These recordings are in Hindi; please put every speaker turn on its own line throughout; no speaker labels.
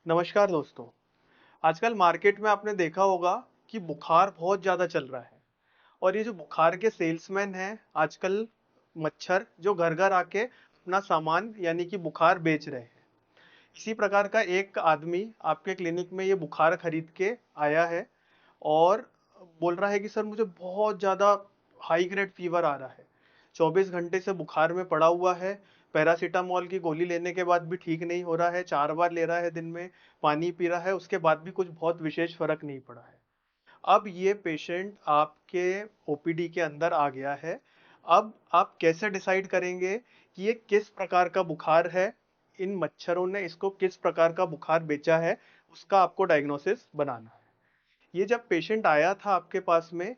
नमस्कार दोस्तों। आजकल मार्केट में आपने देखा होगा कि बुखार बहुत ज़्यादा चल रहा है और ये जो बुखार के सेल्समैन हैं आजकल मच्छर जो घर-घर आके अपना सामान यानी कि बुखार बेच रहे हैं। इसी प्रकार का एक आदमी आपके क्लिनिक में ये बुखार खरीद के आया है और बोल रहा है कि सर मुझे बहुत ज़्यादा हाई ग्रेड फ़ीवर आ रहा है। 24 घंटे से बुखार में पड़ा हुआ है, पैरासिटामॉल की गोली लेने के बाद भी ठीक नहीं हो रहा है, 4 बार ले रहा है दिन में, पानी पी रहा है, उसके बाद भी कुछ बहुत विशेष फ़र्क नहीं पड़ा है। अब ये पेशेंट आपके ओपीडी के अंदर आ गया है। अब आप कैसे डिसाइड करेंगे कि ये किस प्रकार का बुखार है? इन मच्छरों ने इसको किस प्रकार का बुखार बेचा है, उसका आपको डायग्नोसिस बनाना है। ये जब पेशेंट आया था आपके पास में,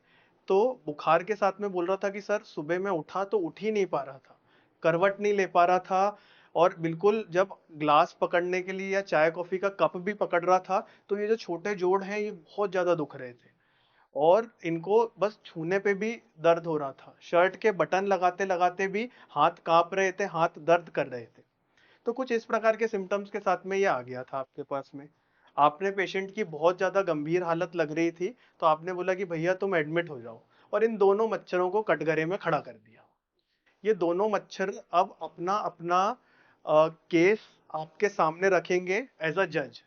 तो बुखार के साथ में बोल रहा था कि सर सुबह मैं उठा तो उठ ही नहीं पा रहा था, करवट नहीं ले पा रहा था और बिल्कुल जब ग्लास पकड़ने के लिए या चाय-कॉफ़ी का कप भी पकड़ रहा था, तो ये जो छोटे जोड़ हैं, ये बहुत ज़्यादा दुख रहे थे। और इनको बस छूने पे भी दर्द हो रहा था। शर्ट के बटन लगाते-लगाते भी हाथ काँप रहे थे, हाथ दर्द कर रहे थे। तो कुछ इस प्रकार के सिम्पटम्स के साथ में ये आ गया था आपके पास में। आपने पेशेंट की बहुत ज़्यादा गंभीर हालत लग रही थी, तो आपने बोला कि भैया तुम एडमिट हो जाओ और इन दोनों मच्छरों को कटघरे में खड़ा कर दिया। ये दोनों मच्छर अब अपना-अपना केस आपके सामने रखेंगे एज़ अ जज।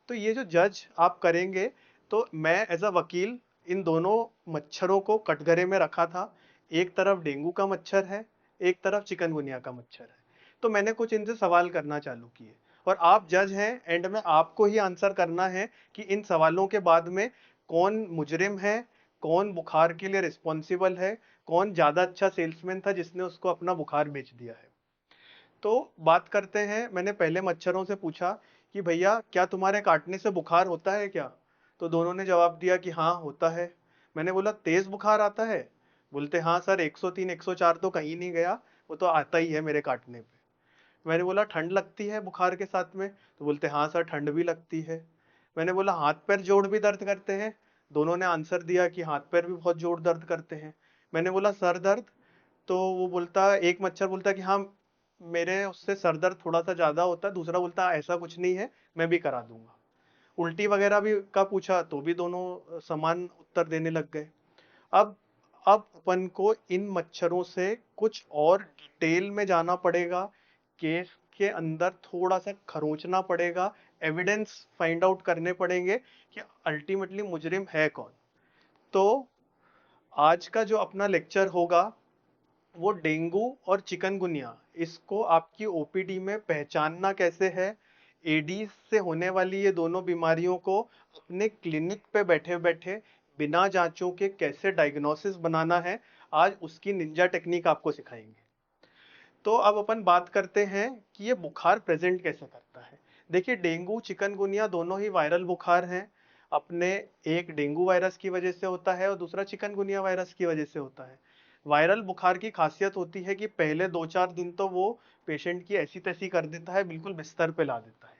तो ये जो जज आप करेंगे, तो मैं एज़ अ वकील इन दोनों मच्छरों को कटघरे में रखा था। एक तरफ डेंगू का मच्छर है, एक तरफ चिकनगुनिया का मच्छर है। तो मैंने कुछ इनसे सवाल करना चालू किए और आप जज हैं, एंड में आपको ही आंसर करना है कि इन सवालों के बाद में कौन मुजरिम है, कौन बुखार के लिए रिस्पॉन्सिबल है, कौन ज़्यादा अच्छा सेल्समैन था जिसने उसको अपना बुखार बेच दिया है। तो बात करते हैं, मैंने पहले मच्छरों से पूछा कि भैया क्या तुम्हारे काटने से बुखार होता है क्या? तो दोनों ने जवाब दिया कि हाँ, होता है। मैंने बोला तेज़ बुखार आता है? बोलते हाँ सर 103 104 तो कहीं नहीं गया, वो तो आता ही है मेरे काटने पे। मैंने बोला ठंड लगती है बुखार के साथ में? तो बोलते हाँ सर ठंड भी लगती है। मैंने बोला हाथ-पैर जोड़ भी दर्द करते हैं? दोनों ने आंसर दिया कि हाथ-पैर भी बहुत जोड़ दर्द करते हैं। मैंने बोला सर दर्द? तो वो बोलता एक मच्छर बोलता कि हाँ, मेरे उससे सर दर्द थोड़ा-सा ज़्यादा होता है, दूसरा बोलता ऐसा कुछ नहीं है, मैं भी करा दूँगा। उल्टी वगैरह भी का पूछा तो भी दोनों समान उत्तर देने लग गए। अब अब अपन को इन मच्छरों से कुछ और डिटेल में जाना पड़ेगा, केस के अंदर थोड़ा-सा खरोंचना पड़ेगा, एविडेंस फाइंड आउट करने पड़ेंगे कि अल्टीमेटली मुजरिम है कौन? तो आज का जो अपना लेक्चर होगा वो डेंगू और चिकनगुनिया इसको आपकी ओपीडी में पहचानना कैसे है, एडीज से होने वाली ये दोनों बीमारियों को अपने क्लिनिक पे बैठे-बैठे बिना जांचों के कैसे डायग्नोसिस बनाना है, आज उसकी निंजा टेक्निक आपको सिखाएंगे। तो अब अपन बात करते हैं कि ये बुखार प्रेजेंट कैसे करता है। देखिए डेंगू चिकनगुनिया दोनों ही वायरल बुखार हैं। अपने एक डेंगू वायरस की वजह से होता है और दूसरा चिकनगुनिया वायरस की वजह से होता है। वायरल बुखार की खासियत होती है कि पहले 2-4 दिन तो वो पेशेंट की ऐसी-तैसी कर देता है, बिल्कुल बिस्तर पे ला देता है।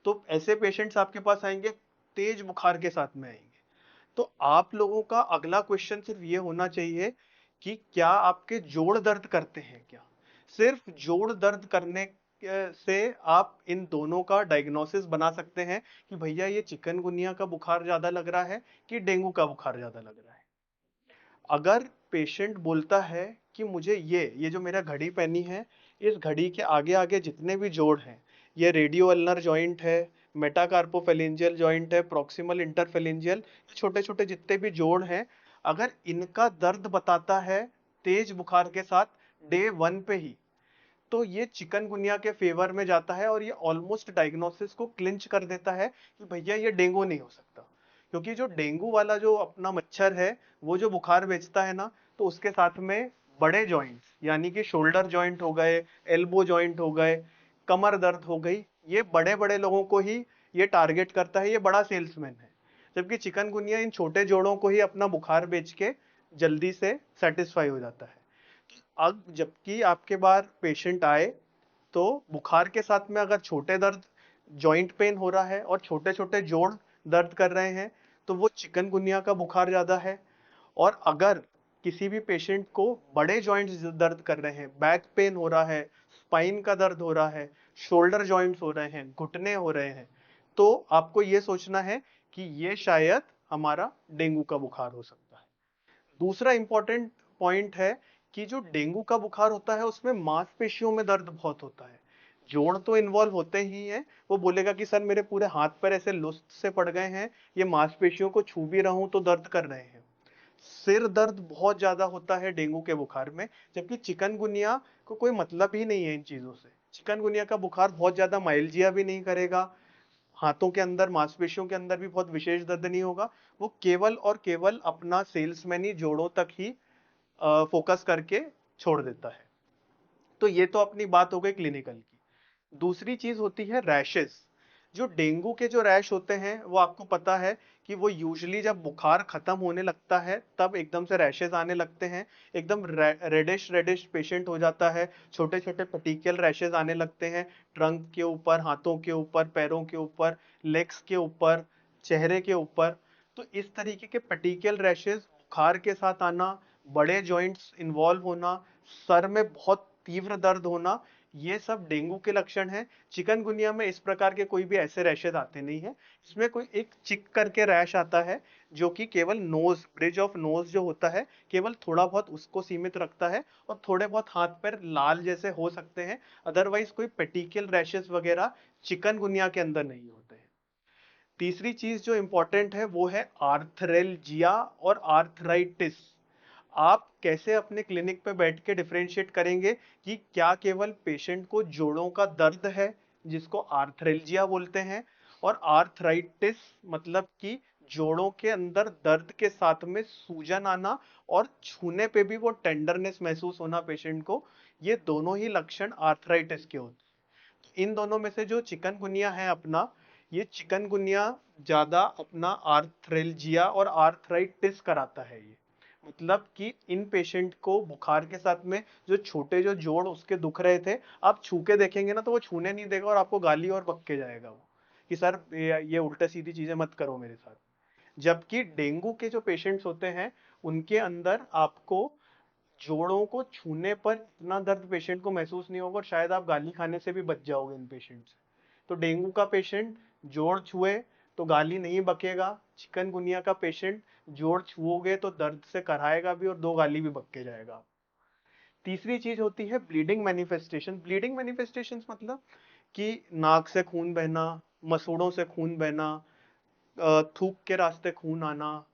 तो ऐसे पेशेंट्स आपके पास आएँगे, तेज बुखार के साथ में आएँगे। तो आप लोगों का अगला क्वेश्चन सिर्फ ये होना चाहिए कि क्या आपके जोड़ दर्द करते हैं क्या? सिर्फ जोड़ दर्द करने से आप इन दोनों का डायग्नोसिस बना सकते हैं कि भैया ये चिकनगुनिया का बुखार ज़्यादा लग रहा है कि डेंगू का बुखार ज़्यादा लग रहा है। अगर पेशेंट बोलता है कि मुझे ये जो मेरा घड़ी पहनी है, इस घड़ी के आगे-आगे जितने भी जोड़ हैं, ये रेडियो अल्नर जॉइंट है, मेटाकार्पोफेरेंजियल जॉइंट है, प्रॉक्सिमल इंटरफेरेंजियल, छोटे-छोटे जितने भी जोड़ हैं, अगर इनका दर्द बताता है तेज बुखार के साथ डे 1 पे ही, तो ये चिकनगुनिया के फेवर में जाता है और ये ऑलमोस्ट डायग्नोसिस को क्लिंच कर देता है कि भैया ये डेंगू नहीं हो सकता। क्योंकि जो डेंगू वाला जो अपना मच्छर है, वो जो बुखार भेजता है ना, तो उसके साथ में बड़े जॉइंट्स यानी कि शोल्डर जॉइंट हो गए, एल्बो जॉइंट हो गए, कमर दर्द हो गई, ये बड़े-बड़े लोगों को ही ये टारगेट करता है, ये बड़ा सेल्समैन है। जबकि चिकनगुनिया इन छोटे जोड़ों को ही अपना बुखार बेच के जल्दी से सैटिस्फाई हो जाता है। अब जबकि आपके बार पेशेंट आए, तो बुखार के साथ में अगर छोटे दर्द, जॉइंट पेन हो रहा है और छोटे-छोटे जोड़ दर्द कर रहे हैं, तो वो चिकनगुनिया का बुखार ज़्यादा है। और अगर किसी भी पेशेंट को बड़े जॉइंट्स दर्द कर रहे हैं, बैक पेन हो रहा है, स्पाइन का दर्द हो रहा है, शोल्डर जॉइंट्स हो रहे हैं, घुटने हो रहे हैं, तो आपको ये सोचना है कि ये शायद हमारा डेंगू का बुखार हो सकता है। दूसरा इंपॉर्टेंट पॉइंट है कि जो डेंगू का बुखार होता है उसमें मांसपेशियों में दर्द बहुत होता है। जोड़ तो इन्वॉल्व होते ही हैं। वो बोलेगा कि सर मेरे पूरे हाथ पैर ऐसे लुस्त से पड़ गए हैं, ये मांसपेशियों को छू भी रहा हूं तो दर्द कर रहे हैं। सिर दर्द बहुत ज्यादा होता है डेंगू के बुखार में, जबकि चिकनगुनिया को कोई मतलब ही नहीं है इन चीजों से। चिकनगुनिया का बुखार बहुत ज्यादा माइल्जिया भी नहीं करेगा, हाथों के अंदर मांसपेशियों के अंदर भी बहुत विशेष दर्द नहीं होगा। वो केवल और केवल अपना सेल्समैनी जोड़ों तक ही फोकस करके छोड़ देता है। तो ये तो अपनी बात हो गई क्लिनिकल की। दूसरी चीज होती है रैशेस। जो डेंगू के जो रैश होते हैं वो आपको पता है कि वो यूजुअली जब बुखार खत्म होने लगता है तब एकदम से रैशेस आने लगते हैं। एकदम रेडिश रेडिश पेशेंट हो जाता है, छोटे छोटे पर्टिकुलर रैशेस आने लगते हैं, ट्रंक के ऊपर, हाथों के ऊपर, पैरों के ऊपर, लेग्स के ऊपर, चेहरे के ऊपर। तो इस तरीके के पर्टिकुलर रैशेस बुखार के साथ आना, बड़े जॉइंट्स इन्वॉल्व होना, सर में बहुत तीव्र दर्द होना, ये सब डेंगू के लक्षण हैं। चिकनगुनिया में इस प्रकार के कोई भी ऐसे रैशेज आते नहीं हैं। इसमें कोई एक चिक करके रैश आता है जो कि केवल नोज, ब्रिज ऑफ नोज जो होता है, केवल थोड़ा बहुत उसको सीमित रखता है, और थोड़े बहुत हाथ पैर लाल जैसे हो सकते हैं। अदरवाइज कोई पर्टिकुलर रैशेज वगैरह चिकनगुनिया के अंदर नहीं होते हैं। तीसरी चीज जो इंपॉर्टेंट है वो है आर्थरेल्जिया और आर्थराइटिस। आप कैसे अपने क्लिनिक पे बैठ के डिफरेंशिएट करेंगे कि क्या केवल पेशेंट को जोड़ों का दर्द है, जिसको आर्थरेल्जिया बोलते हैं, और आर्थराइटिस मतलब कि जोड़ों के अंदर दर्द के साथ में सूजन आना और छूने पे भी वो टेंडरनेस महसूस होना पेशेंट को, ये दोनों ही लक्षण आर्थराइटिस के होते हैं। इन दोनों में से जो चिकनगुनिया है अपना, ये चिकनगुनिया ज्यादा अपना आर्थरेल्जिया और आर्थराइटिस कराता है। ये मतलब कि इन पेशेंट को बुखार के साथ में जो छोटे जो जोड़ उसके दुख रहे थे, आप छू के देखेंगे ना तो वो छूने नहीं देगा और आपको गाली और बक के जाएगा वो, कि सर ये उल्टा सीधी चीजें मत करो मेरे साथ। जबकि डेंगू के जो पेशेंट्स होते हैं उनके अंदर आपको जोड़ों को छूने पर इतना दर्द पेशेंट को महसूस नहीं होगा, और शायद आप गाली खाने से भी बच जाओगे इन पेशेंट से। तो डेंगू का पेशेंट जोड़ छुए तो गाली नहीं बकेगा, चिकनगुनिया का पेशेंट जोड़ छुओगे तो दर्द से कराएगा भी और दो गाली भी बक के जाएगा। तीसरी चीज होती है ब्लीडिंग मैनिफेस्टेशन। ब्लीडिंग मैनिफेस्टेशंस मतलब कि नाक से खून बहना, मसूड़ों से खून बहना, थूक के रास्ते खून आना,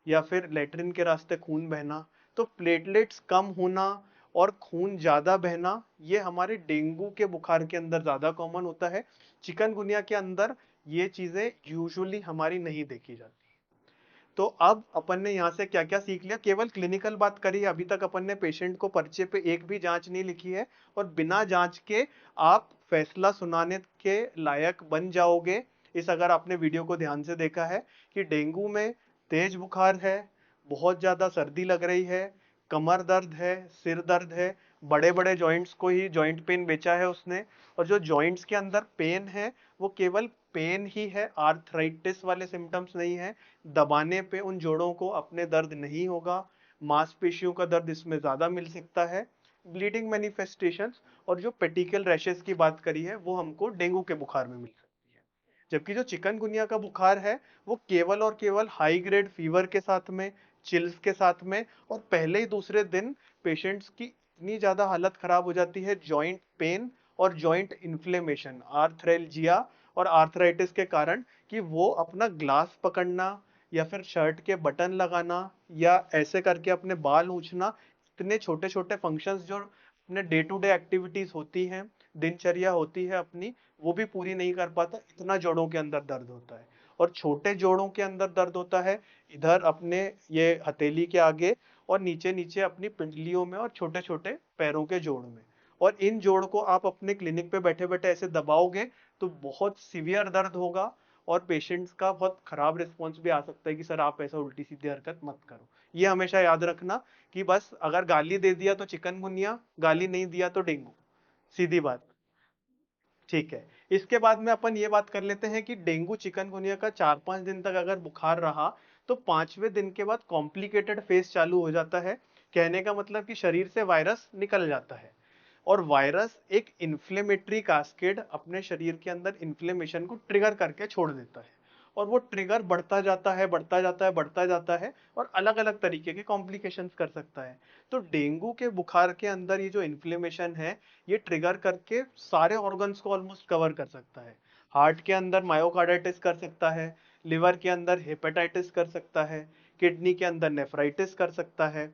या फिर लेटरिन के रास्ते खून बहना। तो प्लेटलेट्स कम होना और खून ज्यादा बहना, ये हमारे डेंगू के बुखार के अंदर ज्यादा कॉमन होता है। चिकनगुनिया के अंदर ये चीजें यूजुअली हमारी नहीं देखी जाती। तो अब अपन ने यहाँ से क्या क्या सीख लिया, केवल क्लिनिकल बात करी। अभी तक अपन ने पेशेंट को पर्चे पे एक भी जांच नहीं लिखी है, और बिना जांच के आप फैसला सुनाने के लायक बन जाओगे। इस अगर आपने वीडियो को ध्यान से देखा है कि डेंगू में तेज बुखार है, बहुत ज्यादा सर्दी लग रही है, कमर दर्द है, सिर दर्द है, बड़े बड़े जॉइंट्स को ही जॉइंट पेन बेचा है उसने, और जो जॉइंट्स के अंदर पेन है वो केवल पेन ही है, आर्थराइटिस वाले सिम्टम्स नहीं है। दबाने पे उन जोड़ों को अपने दर्द नहीं होगा, मांसपेशियों का दर्द इसमें ज्यादा मिल सकता है। ब्लीडिंग मैनिफेस्टेशंस और जो पेटिकल रैशेस की बात करी है वो हमको डेंगू के बुखार में मिल सकती है। जबकि जो चिकनगुनिया का बुखार है वो केवल और केवल हाई ग्रेड फीवर के साथ में, चिल्स के साथ में, और पहले ही दूसरे दिन पेशेंट्स की इतनी ज्यादा हालत खराब हो जाती है जॉइंट पेन और जॉइंट इन्फ्लेमेशन, आर्थरेल्जिया और आर्थराइटिस के कारण, कि वो अपना ग्लास पकड़ना या फिर शर्ट के बटन लगाना या ऐसे करके अपने बाल नोचना, इतने छोटे छोटे फंक्शंस जो अपने डे टू डे एक्टिविटीज होती हैं, दिनचर्या होती है अपनी, वो भी पूरी नहीं कर पाता, इतना जोड़ों के अंदर दर्द होता है। और छोटे जोड़ों के अंदर दर्द होता है इधर अपने ये हथेली के आगे, और नीचे नीचे अपनी पिंडलियों में, और छोटे छोटे पैरों के जोड़ में। और इन जोड़ को आप अपने क्लिनिक पे बैठे बैठे ऐसे दबाओगे तो बहुत सीवियर दर्द होगा, और पेशेंट्स का बहुत खराब रिस्पॉन्स भी आ सकता है कि सर आप ऐसा उल्टी सीधी हरकत मत करो। ये हमेशा याद रखना कि बस अगर गाली दे दिया तो चिकनगुनिया, गाली नहीं दिया तो डेंगू, सीधी बात। ठीक है। इसके बाद में अपन ये बात कर लेते हैं कि डेंगू चिकनगुनिया का 4-5 दिन तक अगर बुखार रहा तो 5वें दिन के बाद कॉम्प्लिकेटेड फेज चालू हो जाता है। कहने का मतलब कि शरीर से वायरस निकल जाता है। और वायरस एक इन्फ्लेमेटरी कास्केड अपने शरीर के अंदर इन्फ्लेमेशन को ट्रिगर करके छोड़ देता है, और वो ट्रिगर बढ़ता जाता है, बढ़ता जाता है, बढ़ता जाता है, और अलग अलग तरीके के कॉम्प्लिकेशंस कर सकता है। तो डेंगू के बुखार के अंदर ये जो इन्फ्लेमेशन है, ये ट्रिगर करके सारे ऑर्गन्स को ऑलमोस्ट कवर कर सकता है। हार्ट के अंदर मायोकार्डाइटिस कर सकता है, लिवर के अंदर हेपेटाइटिस कर सकता है, किडनी के अंदर नेफ्राइटिस कर सकता है,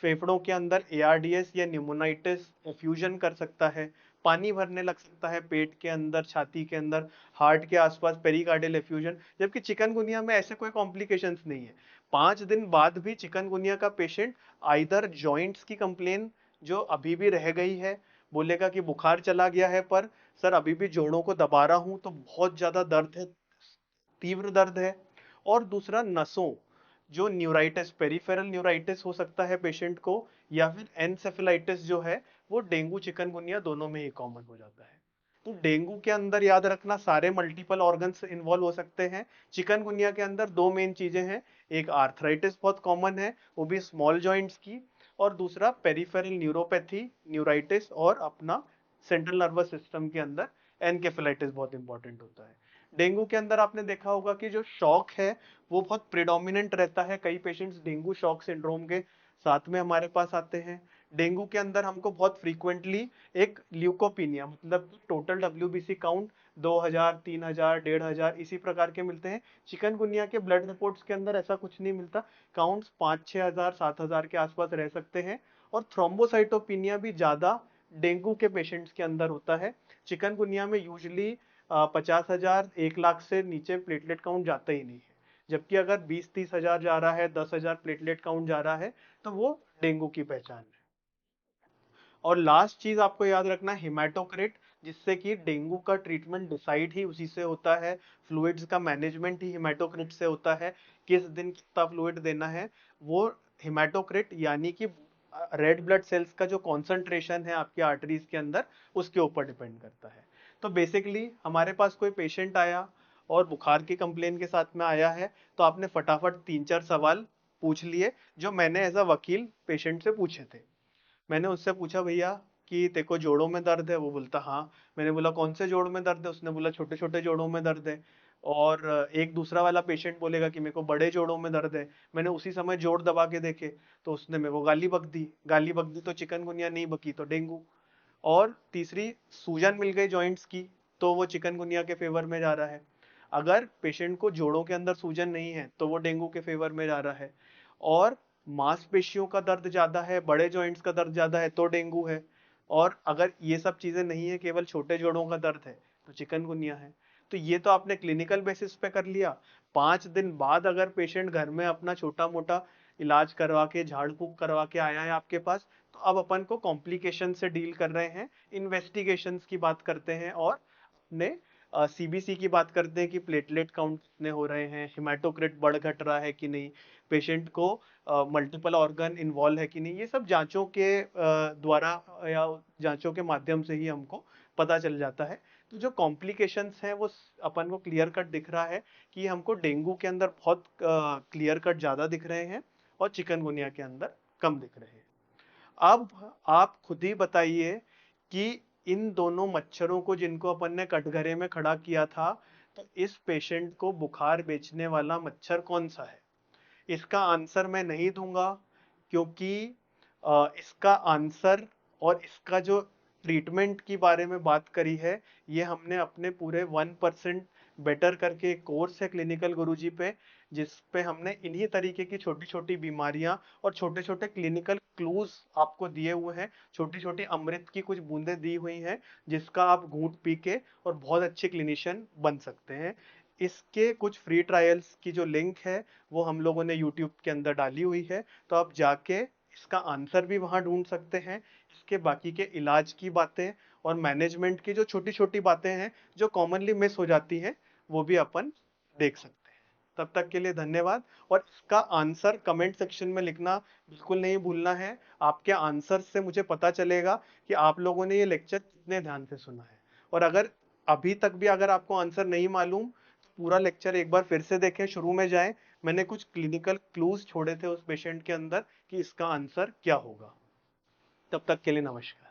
फेफड़ों के अंदर एआरडीएस या न्यूमोनाइटिस एफ्यूजन कर सकता है, पानी भरने लग सकता है पेट के अंदर, छाती के अंदर, हार्ट के आसपास पेरिकार्डियल एफ्यूजन। जबकि चिकनगुनिया में ऐसे कोई कॉम्प्लिकेशंस नहीं है। 5 दिन बाद भी चिकनगुनिया का पेशेंट आइदर जॉइंट्स की कंप्लेन जो अभी भी रह गई है, बोलेगा कि बुखार चला गया है पर सर अभी भी जोड़ों को दबा रहा हूं तो बहुत ज्यादा दर्द है, तीव्र दर्द है। और दूसरा नसों, जो न्यूराइटिस, पेरिफेरल न्यूराइटिस हो सकता है पेशेंट को, या फिर एनसेफेलाइटिस जो है, वो डेंगू चिकनगुनिया दोनों में ही कॉमन हो जाता है। तो डेंगू के अंदर याद रखना सारे मल्टीपल ऑर्गन्स इन्वॉल्व हो सकते हैं। चिकनगुनिया के अंदर दो मेन चीजें हैं, एक आर्थराइटिस बहुत कॉमन है, वो भी स्मॉल जॉइंट्स की, और दूसरा पेरिफेरल न्यूरोपैथी, न्यूराइटिस, और अपना सेंट्रल नर्वस सिस्टम के अंदर एनकेफेलाइटिस बहुत इंपॉर्टेंट होता है। डेंगू के अंदर आपने देखा होगा कि जो शॉक है वो बहुत प्रिडोमिनेंट रहता है। कई पेशेंट्स डेंगू शॉक सिंड्रोम के साथ में हमारे पास आते हैं। डेंगू के अंदर हमको बहुत फ्रीक्वेंटली एक ल्यूकोपीनिया, मतलब टोटल डब्ल्यूबीसी काउंट 2000, 3000, 1500 इसी प्रकार के मिलते हैं। चिकनगुनिया के ब्लड रिपोर्ट्स के अंदर ऐसा कुछ नहीं मिलता, काउंट्स 5-6000, 7000 के आसपास रह सकते हैं। और थ्रोम्बोसाइटोपिनिया भी ज्यादा डेंगू के पेशेंट्स के अंदर होता है। चिकनगुनिया में यूजली 50,000, 1 लाख से नीचे प्लेटलेट काउंट जाता ही नहीं है। जबकि अगर 20-30 हजार जा रहा है, 10,000 प्लेटलेट काउंट जा रहा है, तो वो डेंगू की पहचान है। और लास्ट चीज आपको याद रखना, हिमेटोक्रिट, जिससे कि डेंगू का ट्रीटमेंट डिसाइड ही उसी से होता है। फ्लूइड्स का मैनेजमेंट ही हिमेटोक्रिट से होता है, किस दिन कितना फ्लूइड देना है। वो हिमेटोक्रिट यानी कि रेड ब्लड सेल्स का जो कॉन्सेंट्रेशन है आपके आर्टरीज के अंदर, उसके ऊपर डिपेंड करता है। तो बेसिकली हमारे पास कोई पेशेंट आया और बुखार की कंप्लेन के साथ में आया है, तो आपने फटाफट 3-4 सवाल पूछ लिए जो मैंने एज अ वकील पेशेंट से पूछे थे। मैंने उससे पूछा, भैया कि तेरे को जोड़ों में दर्द है? वो बोलता हाँ। मैंने बोला कौन से जोड़ में दर्द है? उसने बोला छोटे छोटे जोड़ों में दर्द है। और एक दूसरा वाला पेशेंट बोलेगा कि मेरे को बड़े जोड़ों में दर्द है। मैंने उसी समय जोड़ दबा के देखे तो उसने मेरे को गाली बक दी। गाली बक दी तो चिकनगुनिया नहीं बकी तो डेंगू। और तीसरी, सूजन मिल गई जॉइंट्स की, तो वो चिकनगुनिया के फेवर में जा रहा है। अगर पेशेंट को जोड़ों के अंदर सूजन नहीं है तो वो डेंगू के फेवर में जा रहा है। और मांसपेशियों का दर्द ज्यादा है, बड़े जॉइंट्स का दर्द ज्यादा है तो डेंगू है। और अगर ये सब चीजें नहीं है, केवल छोटे जोड़ों का दर्द है, तो चिकनगुनिया है। तो ये तो आपने क्लिनिकल बेसिस पे कर लिया। 5 दिन बाद अगर पेशेंट घर में अपना छोटा मोटा इलाज करवा के, झाड़ फूक करवा के आया है आपके पास, तो अब अपन को कॉम्प्लिकेशन से डील कर रहे हैं, इन्वेस्टिगेशंस की बात करते हैं, और अपने सीबीसी की बात करते हैं कि प्लेटलेट काउंट कितने हो रहे हैं, हिमेटोक्रिट बढ़ घट रहा है कि नहीं, पेशेंट को मल्टीपल ऑर्गन इन्वॉल्व है कि नहीं। ये सब जांचों के द्वारा या जांचों के माध्यम से ही हमको पता चल जाता है। तो जो कॉम्प्लिकेशंस हैं वो अपन को क्लियर कट दिख रहा है कि हमको डेंगू के अंदर बहुत क्लियर कट ज्यादा दिख रहे हैं और चिकनगुनिया के अंदर कम दिख रहे हैं। अब आप खुद ही बताइए कि इन दोनों मच्छरों को जिनको अपन ने कटघरे में खड़ा किया था, तो इस पेशेंट को बुखार बेचने वाला मच्छर कौन सा है? इसका आंसर मैं नहीं दूंगा, क्योंकि इसका आंसर और इसका जो ट्रीटमेंट की बारे में बात करी है, ये हमने अपने पूरे 1% बेटर करके एक कोर्स है क्लिनिकल गुरुजी पे, जिस पे हमने इन्हीं तरीके की छोटी छोटी बीमारियां और छोटे छोटे क्लिनिकल क्लूज आपको दिए हुए हैं। छोटी छोटी अमृत की कुछ बूंदें दी हुई हैं, जिसका आप घूंट पी के और बहुत अच्छे क्लिनिशियन बन सकते हैं। इसके कुछ फ्री ट्रायल्स की जो लिंक है वो हम लोगों ने यूट्यूब के अंदर डाली हुई है, तो आप जाके इसका आंसर भी वहां ढूंढ सकते हैं। इसके बाकी के इलाज की बातें और मैनेजमेंट की जो छोटी छोटी बातें हैं जो कॉमनली मिस हो जाती हैं, वो भी अपन देख सकते हैं। तब तक के लिए धन्यवाद। और इसका आंसर कमेंट सेक्शन में लिखना बिल्कुल नहीं भूलना है। आपके आंसर से मुझे पता चलेगा कि आप लोगों ने ये लेक्चर कितने ध्यान से सुना है। और अगर अभी तक भी अगर आपको आंसर नहीं मालूम, तो पूरा लेक्चर एक बार फिर से देखें, शुरू में जाएं। मैंने कुछ क्लिनिकल क्लूज छोड़े थे उस पेशेंट के अंदर कि इसका आंसर क्या होगा। तब तक के लिए नमस्कार।